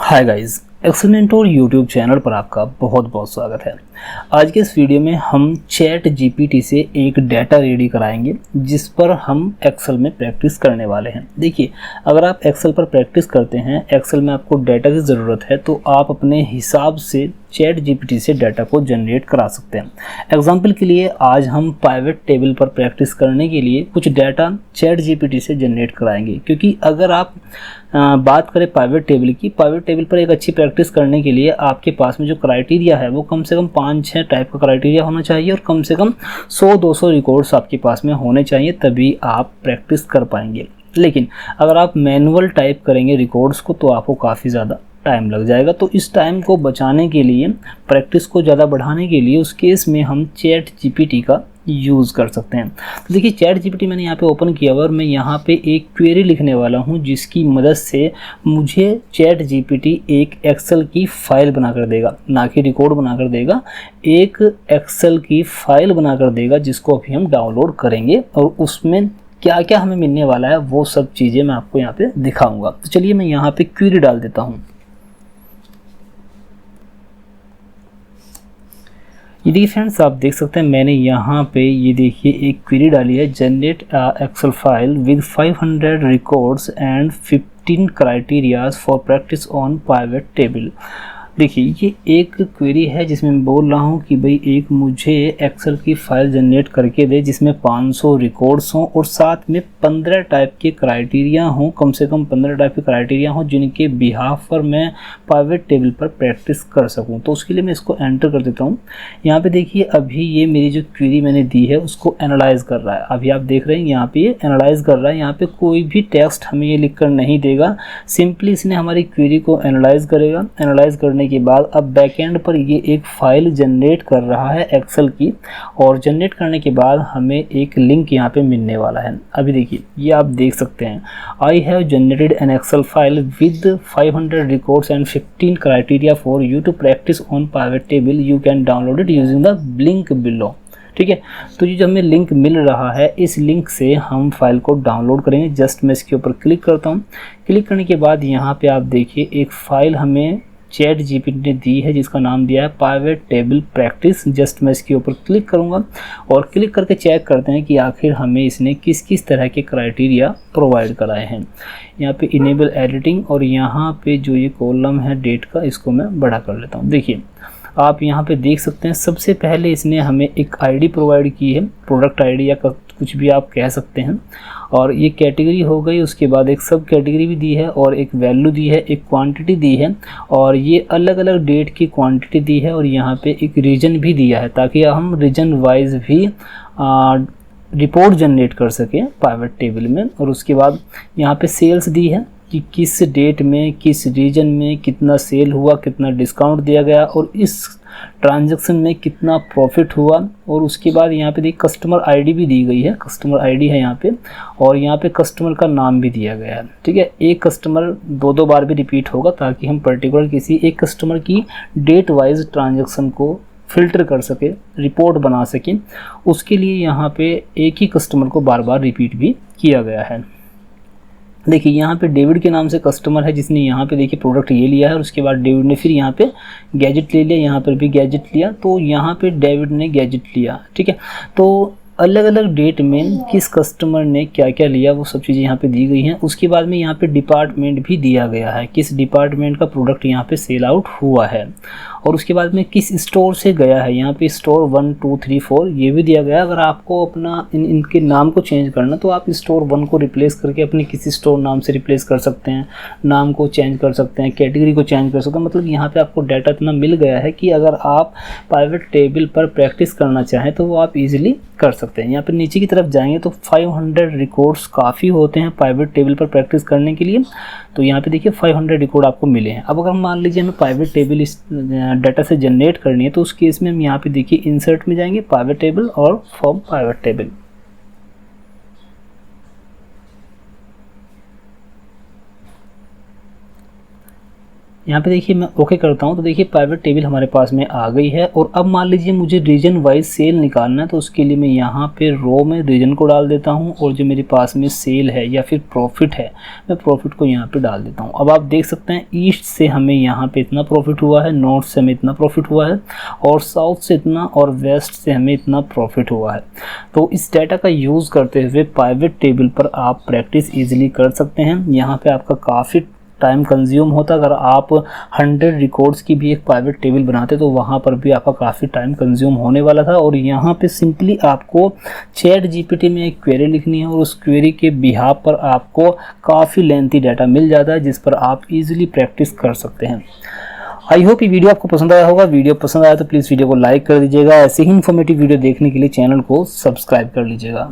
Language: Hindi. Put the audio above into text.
हाय guys, excel mentor YouTube channel पर आपका बहुत बहुत स्वागत है। आज के इस वीडियो में हम चैट जीपीटी से एक डाटा रेडी कराएंगे जिस पर हम एक्सेल में प्रैक्टिस करने वाले हैं। देखिए, अगर आप एक्सेल पर प्रैक्टिस करते हैं, एक्सेल में आपको डाटा की ज़रूरत है तो आप अपने हिसाब से चैट जीपीटी से डाटा को जनरेट करा सकते हैं। एग्जाम्पल के लिए आज हम पाइवट टेबल पर प्रैक्टिस करने के लिए कुछ डाटा चैट जीपीटी से जनरेट कराएंगे, क्योंकि अगर आप बात करें पाइवट टेबल की, पाइवट टेबल पर एक अच्छी प्रैक्टिस करने के लिए आपके पास में जो क्राइटेरिया है वो कम से कम 5-6 टाइप का क्राइटेरिया होना चाहिए और कम से कम 100-200 रिकॉर्ड्स आपके पास में होने चाहिए, तभी आप प्रैक्टिस कर पाएंगे। लेकिन अगर आप मैनुअल टाइप करेंगे रिकॉर्ड्स को तो आपको काफ़ी ज़्यादा टाइम लग जाएगा। तो इस टाइम को बचाने के लिए, प्रैक्टिस को ज़्यादा बढ़ाने के लिए, उस केस में हम चैट जीपीटी का यूज़ कर सकते हैं। तो देखिए, चैट जीपीटी मैंने यहाँ पे ओपन किया हुआ और मैं यहाँ पे एक क्वेरी लिखने वाला हूँ जिसकी मदद से मुझे चैट जीपीटी एक एक्सेल की फ़ाइल बनाकर देगा, ना कि रिकॉर्ड बनाकर देगा, एक एक्सेल की फ़ाइल बनाकर देगा जिसको अभी हम डाउनलोड करेंगे और उसमें क्या क्या हमें मिलने वाला है वो सब चीज़ें मैं आपको यहाँ पे दिखाऊंगा। तो चलिए मैं यहाँ पे क्वेरी डाल देता हूँ। ये देखिए फ्रेंड्स, आप देख सकते हैं मैंने यहाँ पे ये देखिए एक क्वेरी डाली है, generate excel file with 500 records and 15 criterias for practice on pivot table. देखिए, ये एक क्वेरी है जिसमें मैं बोल रहा हूँ कि भाई एक मुझे एक्सेल की फ़ाइल जनरेट करके दे जिसमें 500 रिकॉर्ड्स हों और साथ में 15 टाइप के क्राइटेरिया हों, कम से कम 15 टाइप के क्राइटेरिया हों जिनके बिहाफ पर मैं पाइवट टेबल पर प्रैक्टिस कर सकूँ। तो उसके लिए मैं इसको एंटर कर देता हूँ। यहाँ पे देखिए, अभी ये मेरी जो क्वेरी मैंने दी है उसको एनालाइज कर रहा है। अभी आप देख रहे हैं यहाँ पे ये एनालाइज कर रहा है। यहाँ पे कोई भी टेक्स्ट हमें ये लिख कर नहीं देगा, सिंपली इसने हमारी क्वेरी को एनालाइज करेगा। एनालाइज करने के बाद अब बैकएंड पर ये एक फाइल जनरेट कर रहा है एक्सेल की, और जनरेट करने के बाद हमें एक लिंक यहाँ पे मिलने वाला है। अभी देखिए, ये आप देख सकते हैं, I have generated an excel file with 500 records and 15 criteria for you to practice on pivot table, you can download it using the link below. ठीक है, तो ये जो हमें लिंक मिल रहा है, इस लिंक से हम फाइल को डाउनलोड करेंगे। जस्ट मैं इसके ऊपर क्लिक करता हूँ। क्लिक करने के बाद यहाँ पे आप देखिए एक फ़ाइल हमें चैट जीपीटी ने दी है जिसका नाम दिया है पाइवट टेबल प्रैक्टिस। जस्ट मैं इसके ऊपर क्लिक करूंगा और क्लिक करके चेक करते हैं कि आखिर हमें इसने किस किस तरह के क्राइटेरिया प्रोवाइड कराए हैं। यहाँ पे इनेबल एडिटिंग, और यहाँ पे जो ये कॉलम है डेट का, इसको मैं बड़ा कर लेता हूँ। देखिए, आप यहाँ पे देख सकते हैं सबसे पहले इसने हमें एक आईडी प्रोवाइड की है, प्रोडक्ट आईडी या कुछ भी आप कह सकते हैं, और ये कैटेगरी हो गई। उसके बाद एक सब कैटेगरी भी दी है और एक वैल्यू दी है, एक क्वांटिटी दी है, और ये अलग अलग डेट की क्वांटिटी दी है, और यहाँ पे एक रीजन भी दिया है ताकि हम रीजन वाइज भी रिपोर्ट जनरेट कर सकें पाइवट टेबल में। और उसके बाद यहाँ पे सेल्स दी है कि किस डेट में किस रीजन में कितना सेल हुआ, कितना डिस्काउंट दिया गया और इस ट्रांजैक्शन में कितना प्रॉफिट हुआ। और उसके बाद यहाँ पे देखिए कस्टमर आईडी भी दी गई है, कस्टमर आईडी है यहाँ पे, और यहाँ पे कस्टमर का नाम भी दिया गया है। ठीक है, एक कस्टमर 2-2 बार भी रिपीट होगा ताकि हम पर्टिकुलर किसी एक कस्टमर की डेट वाइज ट्रांजैक्शन को फिल्टर कर सके, रिपोर्ट बना सकें। उसके लिए यहाँ पे एक ही कस्टमर को बार बार रिपीट भी किया गया है। देखिए, यहाँ पे डेविड के नाम से कस्टमर है जिसने यहाँ पे देखिए प्रोडक्ट ये लिया है, और उसके बाद डेविड ने फिर यहाँ पे गैजेट ले लिया, यहाँ पर भी गैजेट लिया, तो यहाँ पे डेविड ने गैजेट लिया। ठीक है, तो अलग अलग डेट में किस कस्टमर ने क्या क्या लिया वो सब चीज़ें यहाँ पे दी गई हैं। उसके बाद में यहाँ पे डिपार्टमेंट भी दिया गया है, किस डिपार्टमेंट का प्रोडक्ट यहाँ पे सेल आउट हुआ है, और उसके बाद में किस स्टोर से गया है। यहाँ पे स्टोर 1, 2, 3, 4 ये भी दिया गया है। अगर आपको अपना इनके नाम को चेंज करना तो आप स्टोर 1 को रिप्लेस करके अपने किसी स्टोर नाम से रिप्लेस कर सकते हैं, नाम को चेंज कर सकते हैं, कैटेगरी को चेंज कर सकते हैं। मतलब यहाँ पे आपको डाटा इतना मिल गया है कि अगर आप पाइवट टेबल पर प्रैक्टिस करना चाहें तो वो आप इजीली कर सकते हैं। यहाँ पर नीचे की तरफ जाएंगे तो 500 रिकॉर्ड्स काफ़ी होते हैं पाइवट टेबल पर प्रैक्टिस करने के लिए। तो यहाँ पे देखिए 500 रिकॉर्ड आपको मिले हैं। अब अगर मान लीजिए हमें पाइवट टेबल इस डाटा से जनरेट करनी है तो उस केस में हम यहाँ पे देखिए इंसर्ट में जाएंगे, पाइवट टेबल और फ्रॉम पाइवट टेबल। यहाँ पे देखिए मैं ओके करता हूँ तो देखिए पाइवट टेबल हमारे पास में आ गई है। और अब मान लीजिए मुझे रीजन वाइज सेल निकालना है, तो उसके लिए मैं यहाँ पे रो में रीजन को डाल देता हूँ और जो मेरे पास में सेल है या फिर प्रॉफिट है, मैं प्रॉफिट को यहाँ पे डाल देता हूँ। अब आप देख सकते हैं ईस्ट से हमें यहाँ पे इतना प्रॉफिट हुआ है, नॉर्थ से हमें इतना प्रॉफिट हुआ है और साउथ से इतना और वेस्ट से हमें इतना प्रॉफिट हुआ है। तो इस डाटा का यूज़ करते हुए पाइवट टेबल पर आप प्रैक्टिस ईजिली कर सकते हैं। यहाँ पे आपका काफ़ी टाइम कंज्यूम होता। अगर आप 100 रिकॉर्ड्स की भी एक पाइवट टेबल बनाते तो वहाँ पर भी आपका काफ़ी टाइम कंज्यूम होने वाला था। और यहाँ पे सिंपली आपको चैट जीपीटी में एक क्वेरी लिखनी है और उस क्वेरी के बिहाफ पर आपको काफ़ी लेंथी डाटा मिल जाता है जिस पर आप इजीली प्रैक्टिस कर सकते हैं। आई होप ये वीडियो आपको पसंद आया होगा। वीडियो पसंद आया तो प्लीज़ वीडियो को लाइक कर दीजिएगा। ऐसे ही इन्फॉर्मेटिव वीडियो देखने के लिए चैनल को सब्सक्राइब कर लीजिएगा।